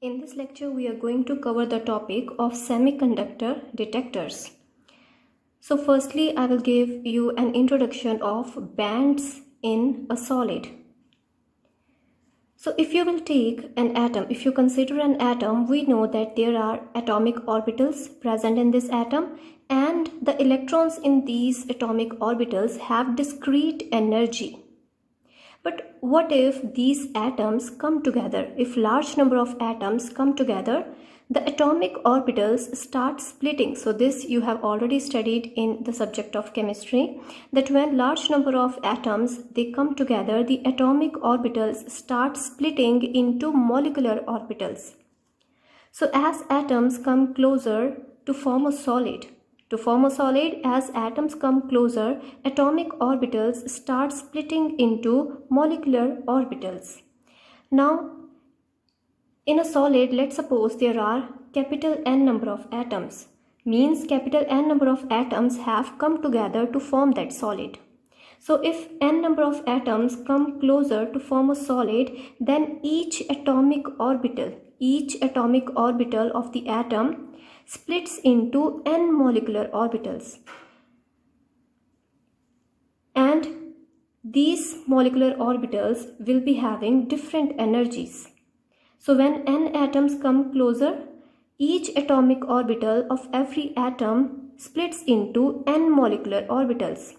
In this lecture, we are going to cover the topic of semiconductor detectors. So firstly, I will give you an introduction of bands in a solid. So if you will take an atom, if you consider an atom, we know that there are atomic orbitals present in this atom, and the electrons in these atomic orbitals have discrete energy. But what if these atoms come together? If large number of atoms come together, the atomic orbitals start splitting. So this you have already studied in the subject of chemistry, that when large number of atoms they come together, the atomic orbitals start splitting into molecular orbitals. So as atoms come closer to form a solid, as atoms come closer, atomic orbitals start splitting into molecular orbitals. Now, in a solid, let's suppose there are capital N number of atoms. Means capital N number of atoms have come together to form that solid. So if N number of atoms come closer to form a solid, then each atomic orbital of the atom splits into N molecular orbitals. And these molecular orbitals will be having different energies. So when N atoms come closer, each atomic orbital of every atom splits into N molecular orbitals.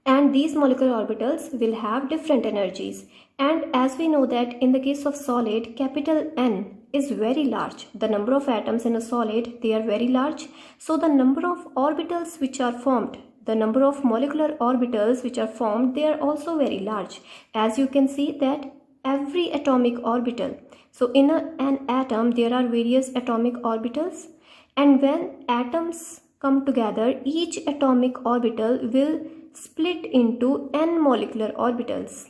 And these molecular orbitals will have different energies. And as we know that in the case of solid, capital N is very large. The number of atoms in a solid, they are very large. So the number of orbitals which are formed, the number of molecular orbitals which are formed, they are also very large. As you can see that every atomic orbital, so in an atom there are various atomic orbitals, and when atoms come together, each atomic orbital will split into N molecular orbitals.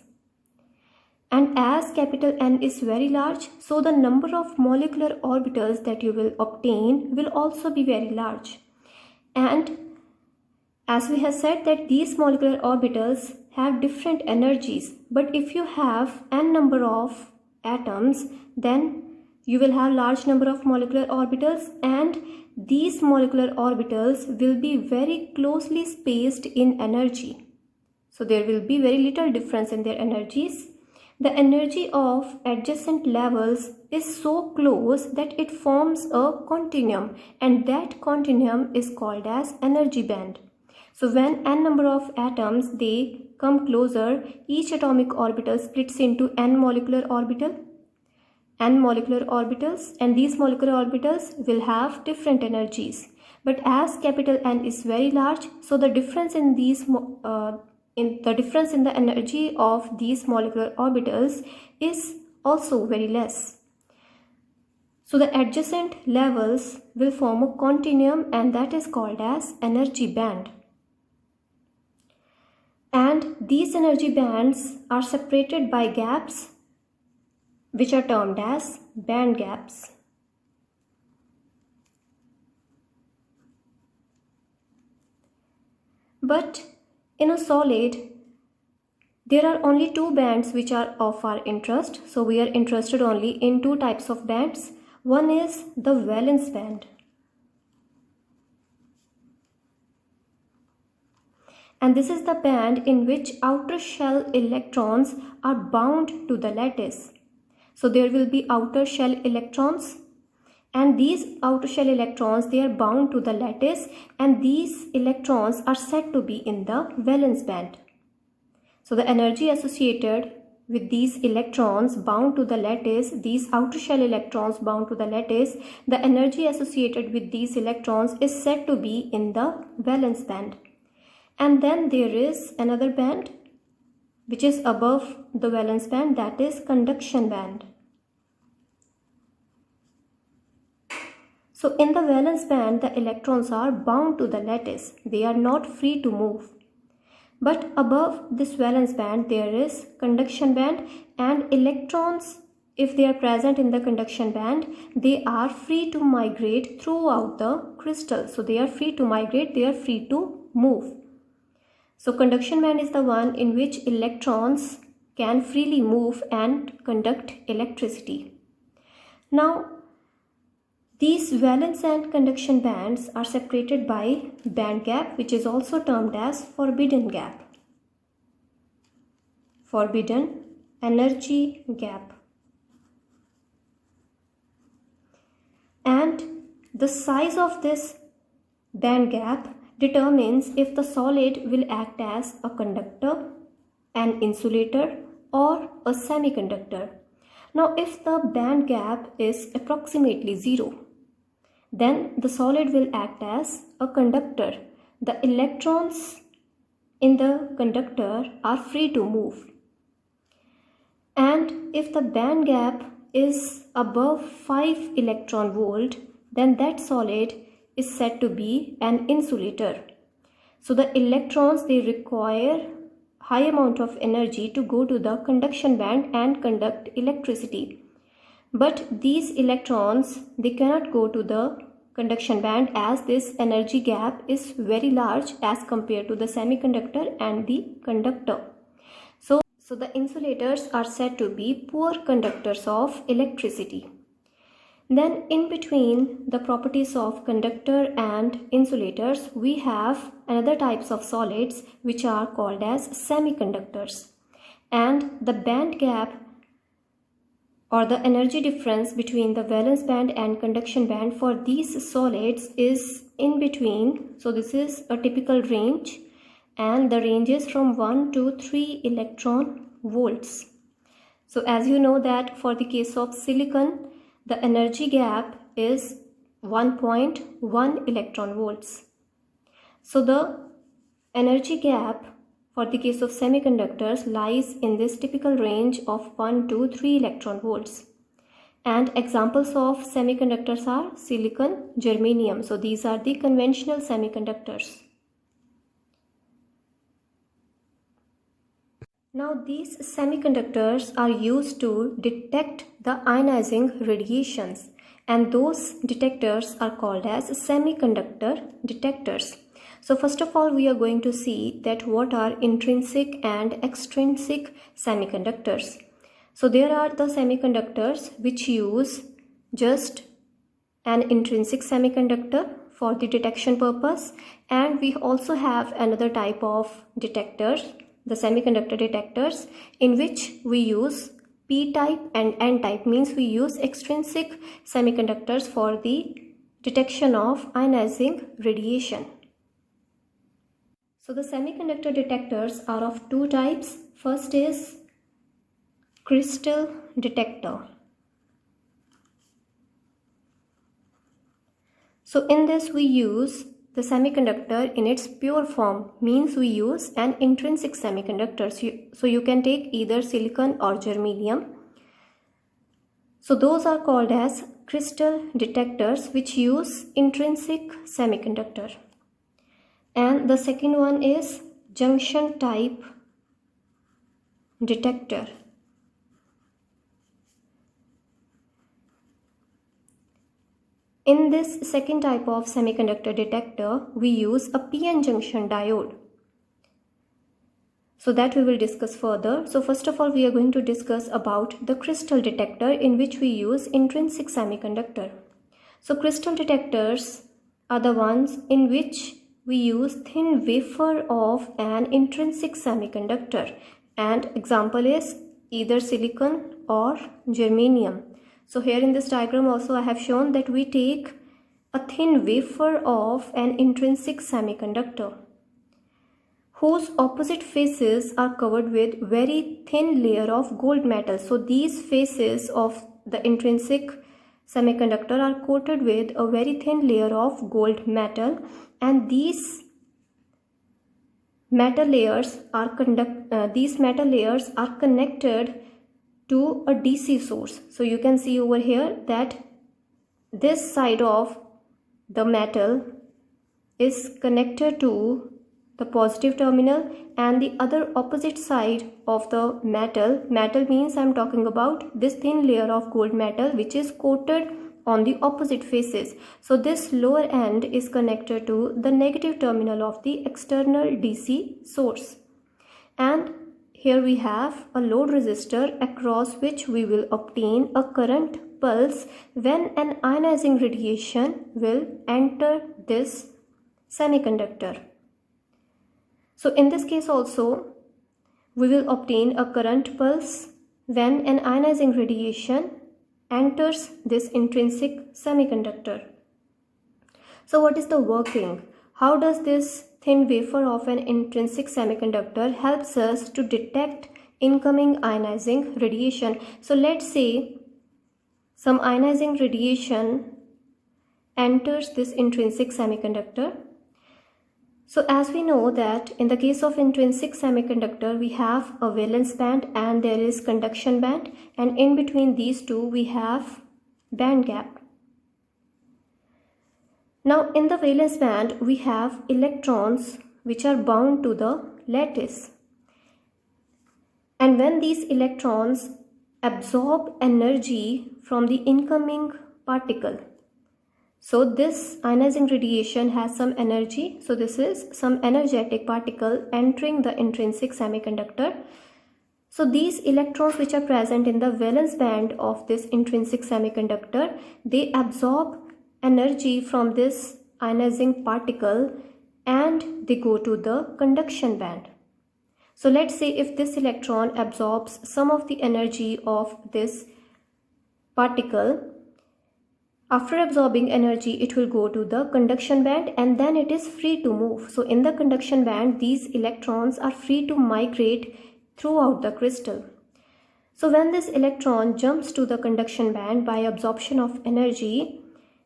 And as capital N is very large, so the number of molecular orbitals that you will obtain will also be very large. And as we have said that these molecular orbitals have different energies, but if you have N number of atoms, then you will have large number of molecular orbitals, and these molecular orbitals will be very closely spaced in energy. So there will be very little difference in their energies. The energy of adjacent levels is so close that it forms a continuum, and that continuum is called as energy band. So when N number of atoms they come closer, each atomic orbital splits into N molecular orbitals, and these molecular orbitals will have different energies. But as capital N is very large, so the difference in these in the energy of these molecular orbitals is also very less. So the adjacent levels will form a continuum, and that is called as energy band. And these energy bands are separated by gaps which are termed as band gaps. But in a solid, there are only two bands which are of our interest. So we are interested only in two types of bands. One is the valence band. And this is the band in which outer shell electrons are bound to the lattice. So there will be outer shell electrons, and these outer shell electrons, they are bound to the lattice, and these electrons are said to be in the valence band. So the energy associated with these electrons bound to the lattice, these outer shell electrons bound to the lattice, the energy associated with these electrons is said to be in the valence band. And then there is another band which is above the valence band, that is conduction band. So in the valence band, the electrons are bound to the lattice. They are not free to move. But above this valence band, there is conduction band, and electrons, if they are present in the conduction band, they are free to migrate throughout the crystal. So they are free to migrate, they are free to move. So conduction band is the one in which electrons can freely move and conduct electricity. Now, these valence and conduction bands are separated by band gap, which is also termed as forbidden gap. Forbidden energy gap. And the size of this band gap determines if the solid will act as a conductor, an insulator, or a semiconductor. Now, if the band gap is approximately 0, then the solid will act as a conductor. The electrons in the conductor are free to move. And if the band gap is above 5 electron volt, then that solid is said to be an insulator. So the electrons, they require high amount of energy to go to the conduction band and conduct electricity. But these electrons, they cannot go to the conduction band as this energy gap is very large as compared to the semiconductor and the conductor. So the insulators are said to be poor conductors of electricity. Then in between the properties of conductor and insulators, we have another types of solids which are called as semiconductors. And the band gap or the energy difference between the valence band and conduction band for these solids is in between. So this is a typical range, and the range is from 1 to 3 electron volts. So as you know that for the case of silicon, the energy gap is 1.1 electron volts. So the energy gap for the case of semiconductors lies in this typical range of 1 to 3 electron volts. And examples of semiconductors are silicon, germanium. So these are the conventional semiconductors. Now these semiconductors are used to detect the ionizing radiations, and those detectors are called as semiconductor detectors. So first of all, we are going to see that what are intrinsic and extrinsic semiconductors. So there are the semiconductors which use just an intrinsic semiconductor for the detection purpose, and we also have another type of detectors, the semiconductor detectors, in which we use p-type and n-type, means we use extrinsic semiconductors for the detection of ionizing radiation. So the semiconductor detectors are of two types. First is crystal detector. So in this we use the semiconductor in its pure form, means we use an intrinsic semiconductor. So you can take either silicon or germanium. So those are called as crystal detectors which use intrinsic semiconductor. And the second one is junction type detector. In this second type of semiconductor detector, we use a PN junction diode. So that we will discuss further. So first of all, we are going to discuss about the crystal detector in which we use intrinsic semiconductor. So crystal detectors are the ones in which we use thin wafer of an intrinsic semiconductor, and example is either silicon or germanium. So here in this diagram also I have shown that we take a thin wafer of an intrinsic semiconductor whose opposite faces are covered with very thin layer of gold metal. So these faces of the intrinsic semiconductor are coated with a very thin layer of gold metal, and these metal layers are connected to a DC source. So you can see over here that this side of the metal is connected to the positive terminal, and the other opposite side of the metal means I am talking about this thin layer of gold metal which is coated on the opposite faces. So this lower end is connected to the negative terminal of the external DC source, and here we have a load resistor across which we will obtain a current pulse when an ionizing radiation will enter this semiconductor. So in this case also, we will obtain a current pulse when an ionizing radiation enters this intrinsic semiconductor. So what is the working? How does this thin wafer of an intrinsic semiconductor helps us to detect incoming ionizing radiation? So let's say some ionizing radiation enters this intrinsic semiconductor. So as we know that in the case of intrinsic semiconductor, we have a valence band and there is conduction band, and in between these two we have band gap. Now in the valence band we have electrons which are bound to the lattice, and when these electrons absorb energy from the incoming particle, so this ionizing radiation has some energy, so this is some energetic particle entering the intrinsic semiconductor. So these electrons which are present in the valence band of this intrinsic semiconductor, they absorb energy from this ionizing particle and they go to the conduction band. So let's say if this electron absorbs some of the energy of this particle, after absorbing energy it will go to the conduction band and then it is free to move. So in the conduction band these electrons are free to migrate throughout the crystal. So when this electron jumps to the conduction band by absorption of energy,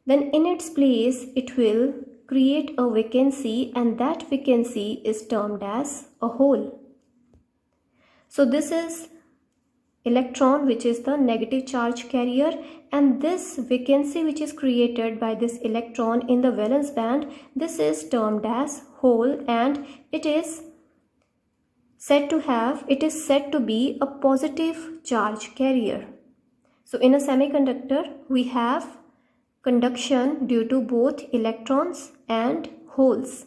then in its place it will create a vacancy, and that vacancy is termed as a hole. So this is electron which is the negative charge carrier, and this vacancy which is created by this electron in the valence band, this is termed as hole, and it is said to be a positive charge carrier. So in a semiconductor we have conduction due to both electrons and holes.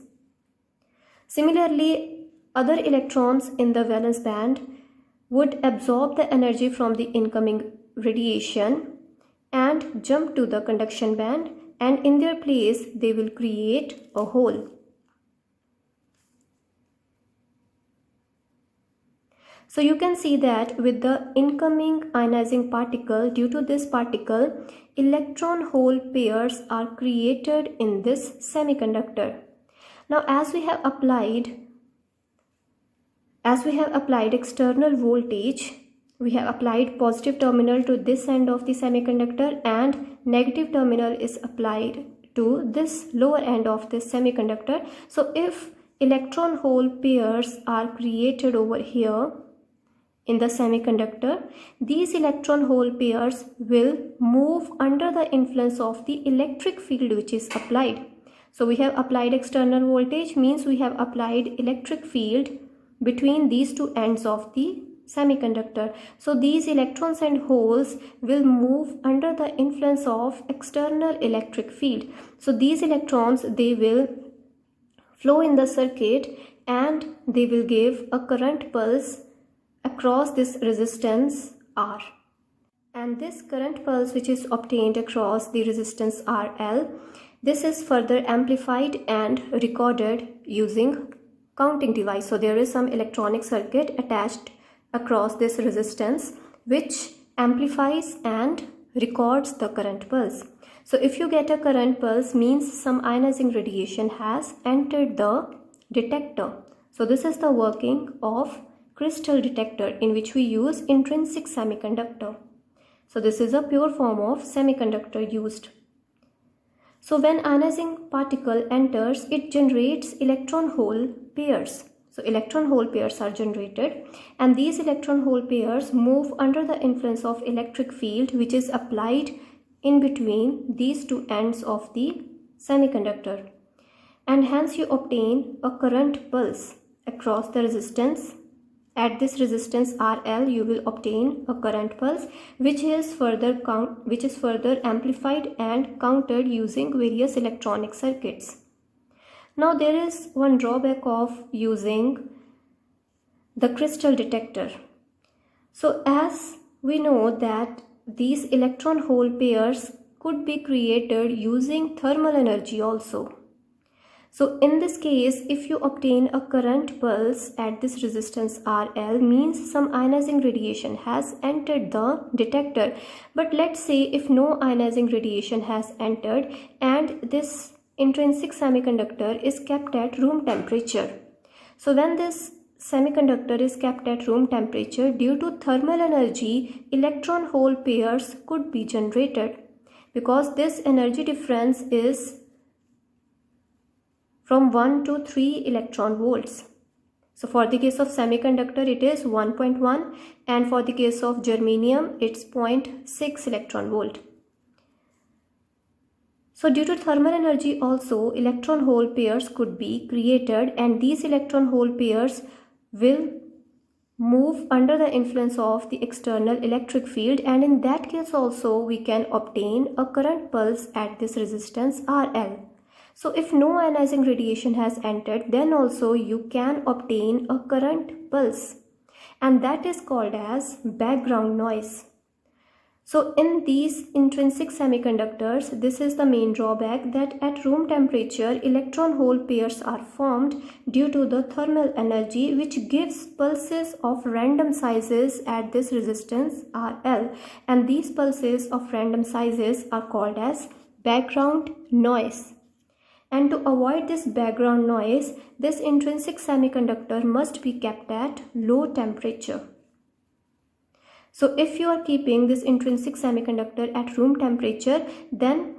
Similarly, other electrons in the valence band would absorb the energy from the incoming radiation and jump to the conduction band, and in their place they will create a hole. So you can see that with the incoming ionizing particle, due to this particle, electron-hole pairs are created in this semiconductor. Now as we have applied external voltage, we have applied positive terminal to this end of the semiconductor and negative terminal is applied to this lower end of this semiconductor. So if electron hole pairs are created over here in the semiconductor, these electron hole pairs will move under the influence of the electric field which is applied. So we have applied external voltage, means we have applied electric field between these two ends of the semiconductor. So these electrons and holes will move under the influence of external electric field. So these electrons, they will flow in the circuit and they will give a current pulse across this resistance R. And this current pulse which is obtained across the resistance RL, this is further amplified and recorded using counting device. So there is some electronic circuit attached across this resistance which amplifies and records the current pulse. So if you get a current pulse, means some ionizing radiation has entered the detector. So this is the working of crystal detector in which we use intrinsic semiconductor. So this is a pure form of semiconductor used. So when ionizing particle enters, it generates electron-hole pairs. So electron-hole pairs are generated, and these electron-hole pairs move under the influence of electric field which is applied in between these two ends of the semiconductor. And hence you obtain a current pulse across the resistance. At this resistance RL, you will obtain a current pulse which is further amplified and counted using various electronic circuits. Now there is one drawback of using the crystal detector. So as we know that these electron hole pairs could be created using thermal energy also. So in this case, if you obtain a current pulse at this resistance RL, means some ionizing radiation has entered the detector. But let's say if no ionizing radiation has entered and this intrinsic semiconductor is kept at room temperature. So when this semiconductor is kept at room temperature, due to thermal energy, electron hole pairs could be generated, because this energy difference is from 1 to 3 electron volts. So for the case of semiconductor it is 1.1, and for the case of germanium it's 0.6 electron volt. So due to thermal energy also, electron hole pairs could be created, and these electron hole pairs will move under the influence of the external electric field, and in that case also we can obtain a current pulse at this resistance RL. So if no ionizing radiation has entered, then also you can obtain a current pulse, and that is called as background noise. So in these intrinsic semiconductors, this is the main drawback, that at room temperature electron hole pairs are formed due to the thermal energy, which gives pulses of random sizes at this resistance RL, and these pulses of random sizes are called as background noise. And to avoid this background noise, this intrinsic semiconductor must be kept at low temperature. So if you are keeping this intrinsic semiconductor at room temperature, then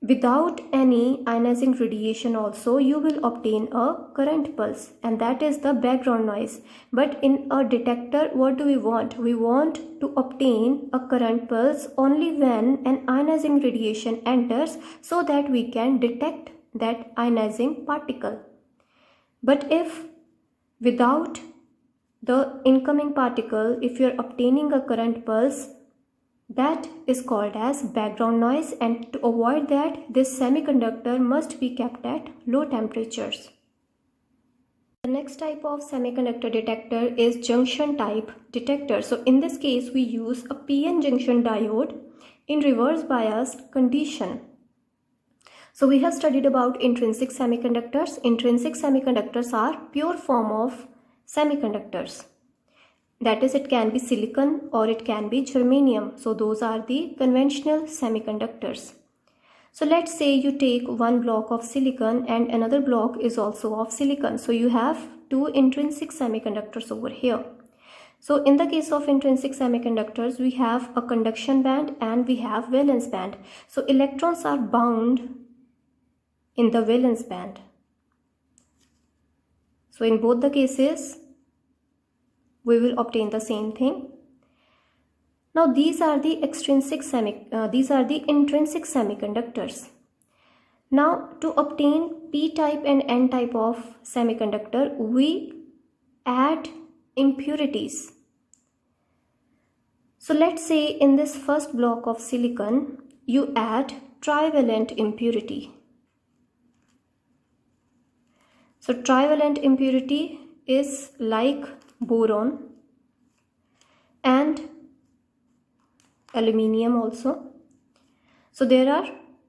without any ionizing radiation also you will obtain a current pulse, and that is the background noise. But in a detector, what do we want? We want to obtain a current pulse only when an ionizing radiation enters, so that we can detect that ionizing particle. But if without the incoming particle, if you are obtaining a current pulse, that is called as background noise, and to avoid that, this semiconductor must be kept at low temperatures. The next type of semiconductor detector is junction type detector. So in this case we use a PN junction diode in reverse biased condition. So we have studied about intrinsic semiconductors. Intrinsic semiconductors are pure form of semiconductors. That is, it can be silicon or it can be germanium. So those are the conventional semiconductors. So let's say you take one block of silicon and another block is also of silicon. So you have two intrinsic semiconductors over here. So in the case of intrinsic semiconductors, we have a conduction band and we have valence band. So electrons are bound in the valence band. So in both the cases, we will obtain the same thing. Now these are the intrinsic semiconductors. Now to obtain p-type and n-type of semiconductor, we add impurities. So let's say in this first block of silicon, you add trivalent impurity. So trivalent impurity is like boron and aluminium also. So there are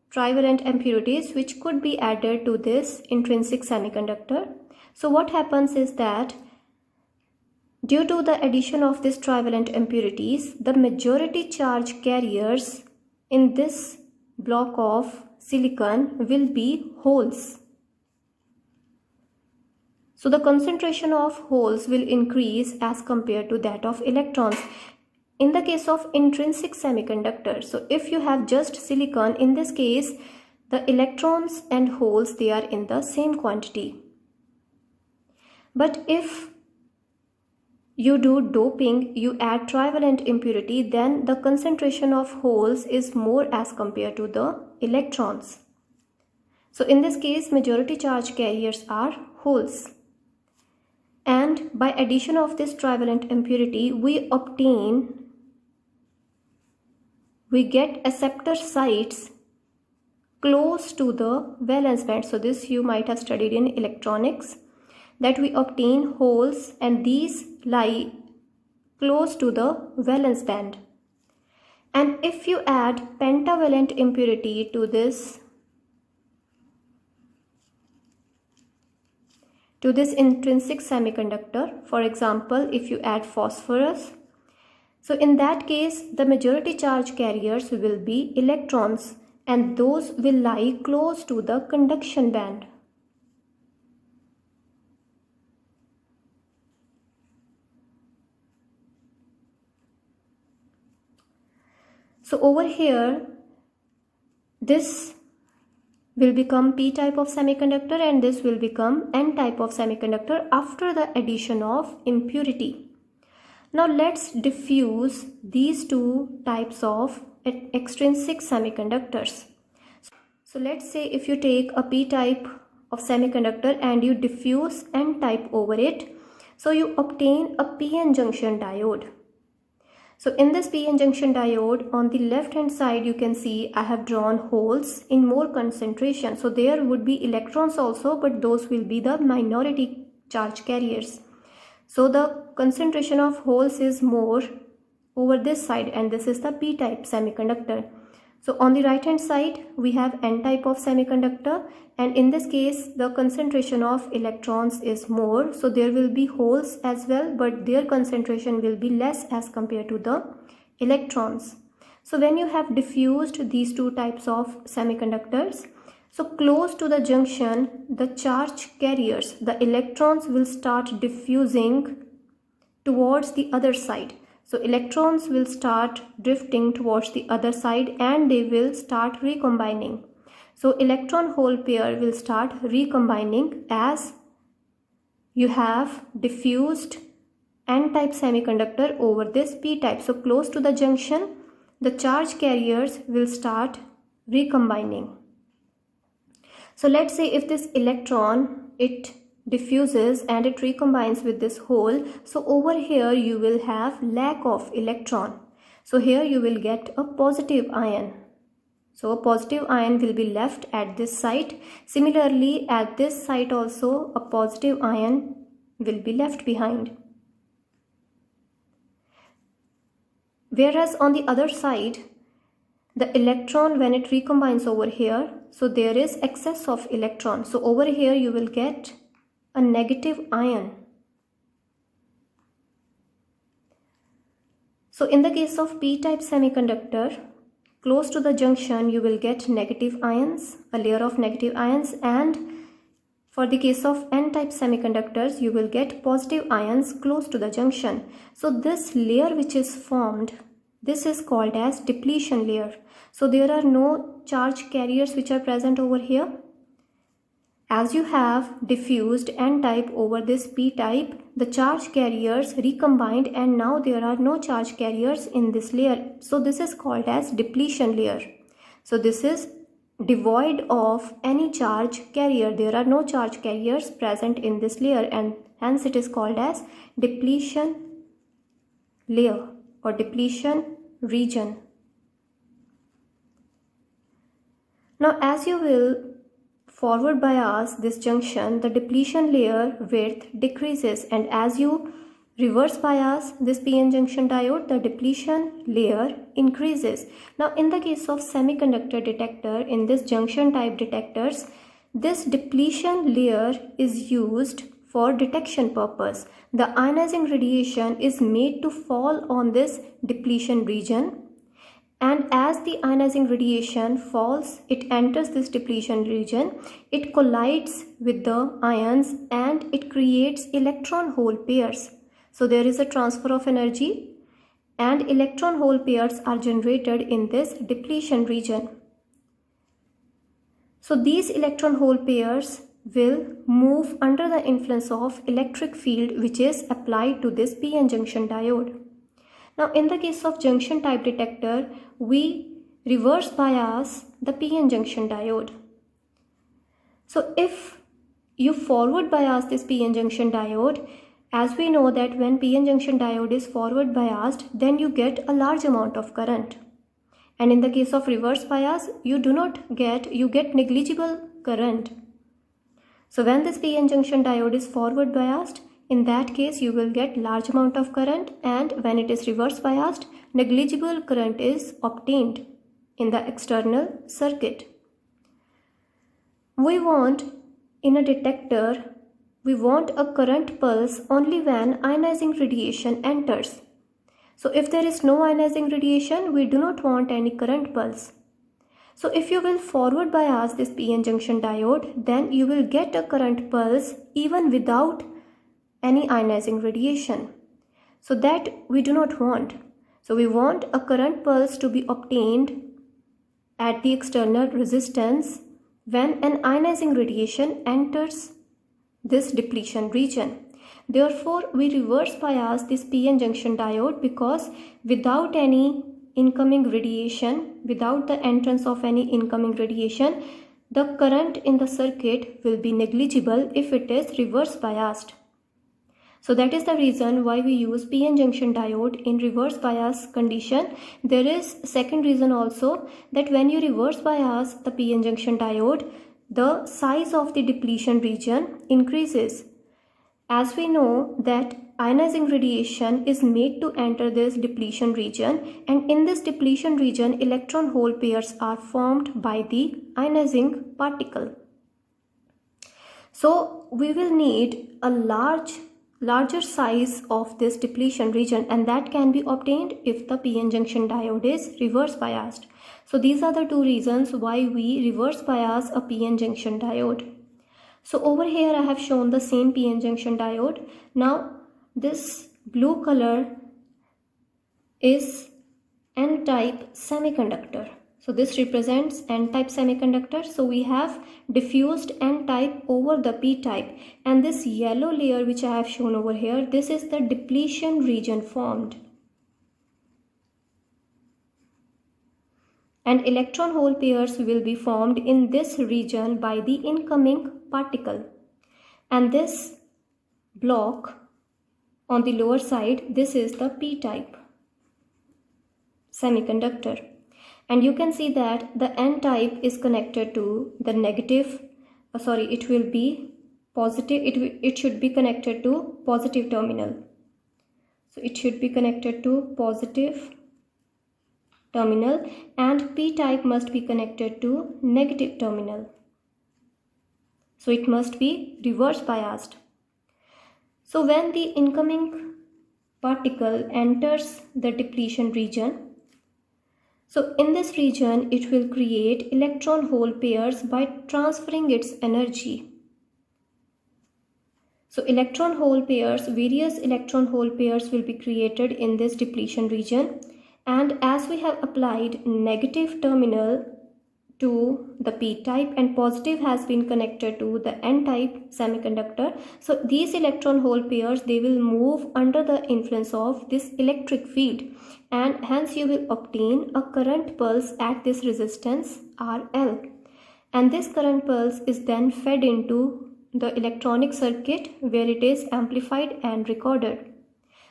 trivalent impurities which could be added to this intrinsic semiconductor. So what happens is that due to the addition of this trivalent impurities, the majority charge carriers in this block of silicon will be holes. So the concentration of holes will increase as compared to that of electrons. In the case of intrinsic semiconductor, so if you have just silicon, in this case, the electrons and holes, they are in the same quantity. But if you do doping, you add trivalent impurity, then the concentration of holes is more as compared to the electrons. So in this case, majority charge carriers are holes. And by addition of this trivalent impurity, we get acceptor sites close to the valence band. So this you might have studied in electronics. that we obtain holes, and these lie close to the valence band. And if you add pentavalent impurity to this intrinsic semiconductor, for example, if you add phosphorus, so in that case the majority charge carriers will be electrons, and those will lie close to the conduction band. So over here, this will become p-type of semiconductor and this will become n-type of semiconductor after the addition of impurity. Now let's diffuse these two types of extrinsic semiconductors. So let's say if you take a p-type of semiconductor and you diffuse n-type over it, so you obtain a p-n junction diode. So in this p-n junction diode, on the left hand side you can see I have drawn holes in more concentration. So there would be electrons also, but those will be the minority charge carriers. So the concentration of holes is more over this side, and this is the p-type semiconductor. So on the right hand side we have n-type of semiconductor, and in this case the concentration of electrons is more, so there will be holes as well, but their concentration will be less as compared to the electrons. So when you have diffused these two types of semiconductors, so close to the junction, the charge carriers, the electrons will start diffusing towards the other side. So electrons will start drifting towards the other side and they will start recombining. So electron hole pair will start recombining as you have diffused n-type semiconductor over this p-type. So close to the junction, the charge carriers will start recombining. So let's say if this electron, it diffuses and it recombines with this hole, so over here you will have lack of electron. So here you will get a positive ion. So a positive ion will be left at this site. Similarly, at this site also a positive ion will be left behind. Whereas on the other side, the electron, when it recombines over here, so there is excess of electron. So over here you will get a negative ion. So in the case of p-type semiconductor, close to the junction you will get negative ions, a layer of negative ions, and for the case of n-type semiconductors you will get positive ions close to the junction. So this layer which is formed, this is called as depletion layer. So there are no charge carriers which are present over here. As you have diffused n-type over this p-type, the charge carriers recombined and now there are no charge carriers in this layer. So this is called as depletion layer. So this is devoid of any charge carrier. There are no charge carriers present in this layer, and hence it is called as depletion layer or depletion region. Now as you will forward bias this junction, the depletion layer width decreases, and as you reverse bias this p-n junction diode, the depletion layer increases. Now in the case of semiconductor detector, in this junction type detectors, this depletion layer is used for detection purpose. The ionizing radiation is made to fall on this depletion region, and as the ionizing radiation falls, it enters this depletion region, it collides with the ions and it creates electron hole pairs. So there is a transfer of energy and electron hole pairs are generated in this depletion region. So these electron hole pairs will move under the influence of electric field which is applied to this p-n junction diode. Now in the case of junction type detector, we reverse bias the p-n junction diode. So if you forward bias this p-n junction diode, as we know that when p-n junction diode is forward biased, then you get a large amount of current. And in the case of reverse bias, you get negligible current. So when this PN junction diode is forward biased, in that case you will get large amount of current, and when it is reverse biased, negligible current is obtained in the external circuit. In a detector, we want a current pulse only when ionizing radiation enters. So if there is no ionizing radiation, we do not want any current pulse. So if you will forward bias this PN junction diode, then you will get a current pulse even without any ionizing radiation. So that we do not want. So we want a current pulse to be obtained at the external resistance when an ionizing radiation enters this depletion region. Therefore, we reverse bias this PN junction diode, because without any incoming radiation, without the entrance of any incoming radiation, the current in the circuit will be negligible if it is reverse biased. So that is the reason why we use PN junction diode in reverse bias condition. There is second reason also, that when you reverse bias the PN junction diode, the size of the depletion region increases. As we know that ionizing radiation is made to enter this depletion region, and in this depletion region electron hole pairs are formed by the ionizing particle. So we will need a larger size of this depletion region, and that can be obtained if the PN junction diode is reverse biased. So these are the two reasons why we reverse bias a PN junction diode. So over here I have shown the same PN junction diode. Now this blue color is N-type semiconductor. So this represents N-type semiconductor. So we have diffused N-type over the P-type, and this yellow layer which I have shown over here, this is the depletion region formed. And electron hole pairs will be formed in this region by the incoming particle. And this block on the lower side, this is the P-type semiconductor. And you can see that the N-type is connected to the negative, it will be positive, it should be connected to positive terminal. So it should be connected to positive terminal, and P-type must be connected to negative terminal. So it must be reverse biased. So when the incoming particle enters the depletion region, so in this region it will create electron hole pairs by transferring its energy. So electron hole pairs, various electron hole pairs will be created in this depletion region, and as we have applied negative terminal to the P-type and positive has been connected to the N-type semiconductor, so these electron hole pairs, they will move under the influence of this electric field, and hence you will obtain a current pulse at this resistance RL, and this current pulse is then fed into the electronic circuit where it is amplified and recorded.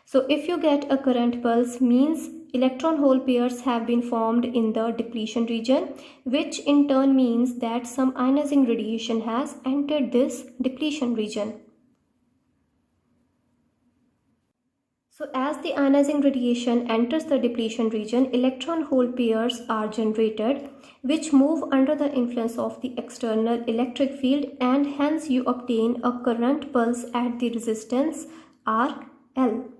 So if you get a current pulse, means electron hole pairs have been formed in the depletion region, which in turn means that some ionizing radiation has entered this depletion region. So as the ionizing radiation enters the depletion region, electron hole pairs are generated, which move under the influence of the external electric field, and hence you obtain a current pulse at the resistance RL.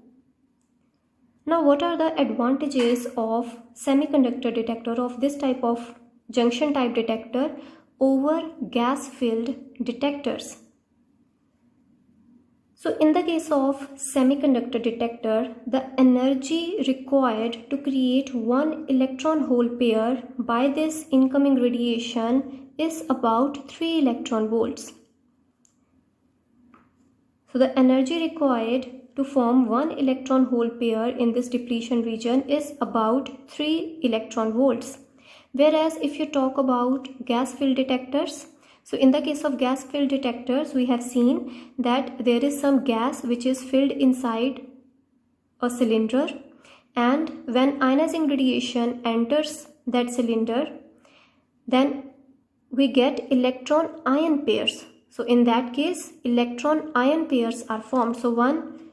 Now what are the advantages of semiconductor detector, of this type of junction type detector over gas filled detectors? So in the case of semiconductor detector, the energy required to create one electron hole pair by this incoming radiation is about 3 electron volts. So the energy required to form one electron hole pair in this depletion region is about 3 electron volts. Whereas if you talk about gas filled detectors, so in the case of gas filled detectors, we have seen that there is some gas which is filled inside a cylinder, and when ionizing radiation enters that cylinder, then we get electron ion pairs. So in that case, electron ion pairs are formed. So one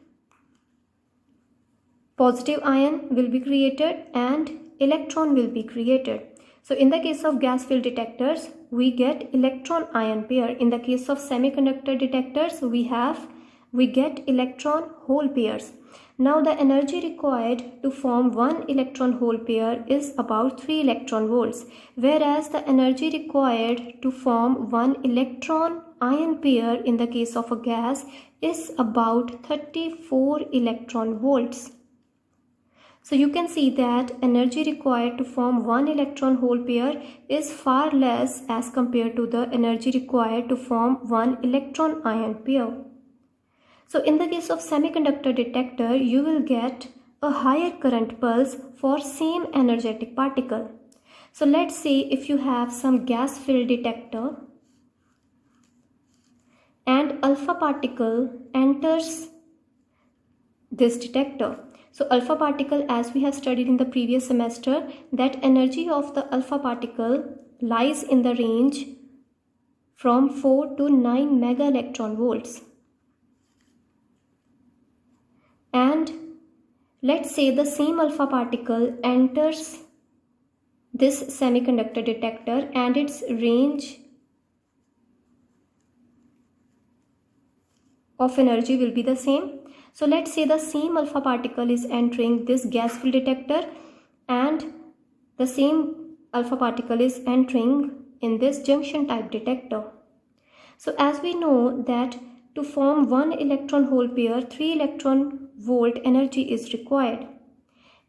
positive ion will be created and electron will be created. So in the case of gas field detectors, we get electron ion pair. In the case of semiconductor detectors, we get electron hole pairs. Now the energy required to form one electron hole pair is about 3 electron volts, whereas the energy required to form one electron ion pair in the case of a gas is about 34 electron volts. So you can see that energy required to form one electron hole pair is far less as compared to the energy required to form one electron ion pair. So in the case of semiconductor detector, you will get a higher current pulse for same energetic particle. So let's say if you have some gas filled detector and alpha particle enters this detector. So alpha particle, as we have studied in the previous semester, that energy of the alpha particle lies in the range from 4 to 9 mega electron volts. And let's say the same alpha particle enters this semiconductor detector and its range of energy will be the same. So let's say the same alpha particle is entering this gas field detector and the same alpha particle is entering in this junction type detector. So as we know that to form one electron hole pair, 3 electron volt energy is required.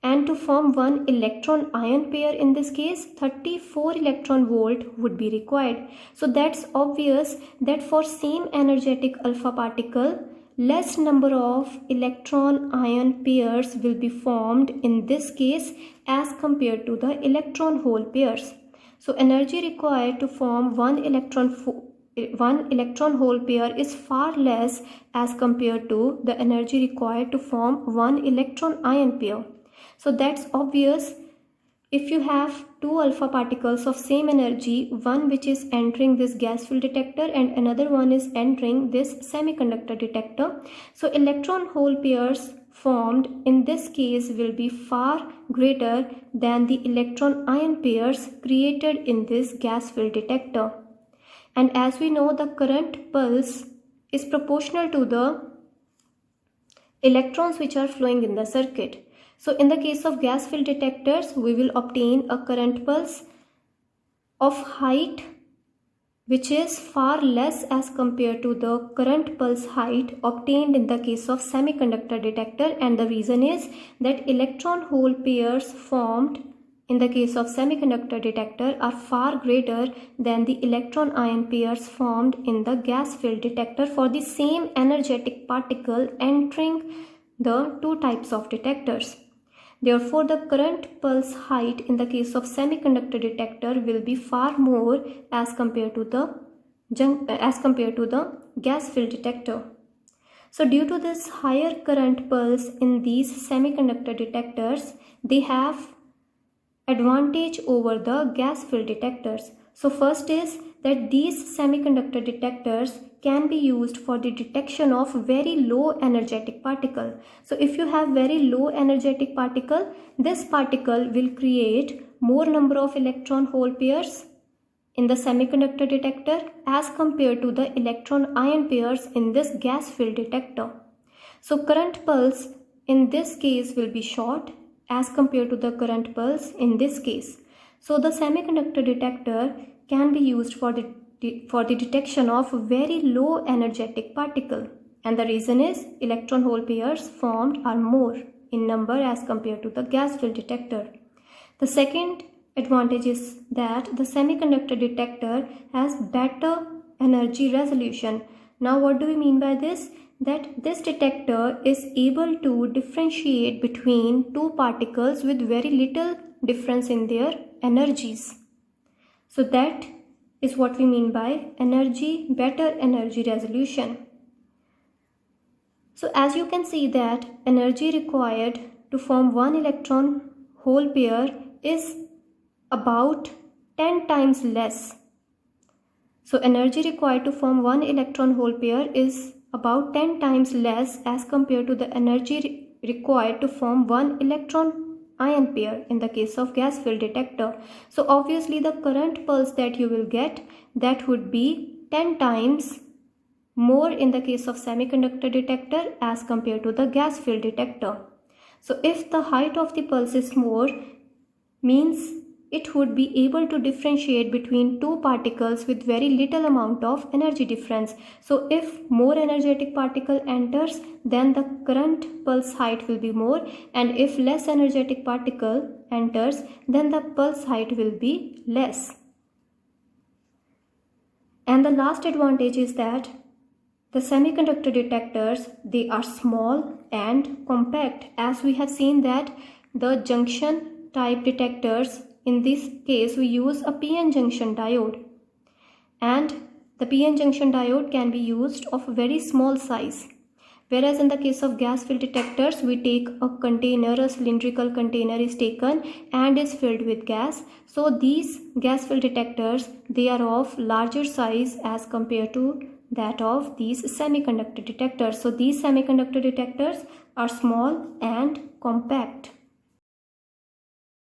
And to form one electron ion pair in this case, 34 electron volt would be required. So that's obvious that for same energetic alpha particle, less number of electron ion pairs will be formed in this case as compared to the electron hole pairs. So energy required to form one electron hole pair is far less as compared to the energy required to form one electron ion pair. So that's obvious. If you have two alpha particles of same energy, one which is entering this gas field detector and another one is entering this semiconductor detector, so electron hole pairs formed in this case will be far greater than the electron ion pairs created in this gas field detector. And as we know, the current pulse is proportional to the electrons which are flowing in the circuit. So in the case of gas field detectors, we will obtain a current pulse of height which is far less as compared to the current pulse height obtained in the case of semiconductor detector, and the reason is that electron hole pairs formed in the case of semiconductor detector are far greater than the electron ion pairs formed in the gas field detector for the same energetic particle entering the two types of detectors. Therefore, the current pulse height in the case of semiconductor detector will be far more as compared to the gas field detector. So due to this higher current pulse in these semiconductor detectors, they have advantage over the gas field detectors. So first is that these semiconductor detectors can be used for the detection of very low energetic particle. So if you have very low energetic particle, this particle will create more number of electron hole pairs in the semiconductor detector as compared to the electron ion pairs in this gas field detector. So current pulse in this case will be short as compared to the current pulse in this case. So the semiconductor detector can be used for the detection of very low energetic particle, and the reason is electron hole pairs formed are more in number as compared to the gas field detector. The second advantage is that the semiconductor detector has better energy resolution. Now what do we mean by this? That this detector is able to differentiate between two particles with very little difference in their energies. So that is what we mean by better energy resolution. So as you can see that energy required to form one electron hole pair is about 10 times less. So energy required to form one electron hole pair is about 10 times less as compared to the energy required to form one electron ion pair in the case of gas field detector. So obviously the current pulse that you will get, that would be 10 times more in the case of semiconductor detector as compared to the gas field detector. So if the height of the pulse is more, means it would be able to differentiate between two particles with very little amount of energy difference. So if more energetic particle enters, then the current pulse height will be more, and if less energetic particle enters, then the pulse height will be less. And the last advantage is that the semiconductor detectors, they are small and compact, as we have seen that the junction type detectors, in this case we use a PN junction diode, and the PN junction diode can be used of very small size, whereas in the case of gas field detectors we take a container, a cylindrical container is taken and is filled with gas. So these gas field detectors, they are of larger size as compared to that of these semiconductor detectors. So these semiconductor detectors are small and compact.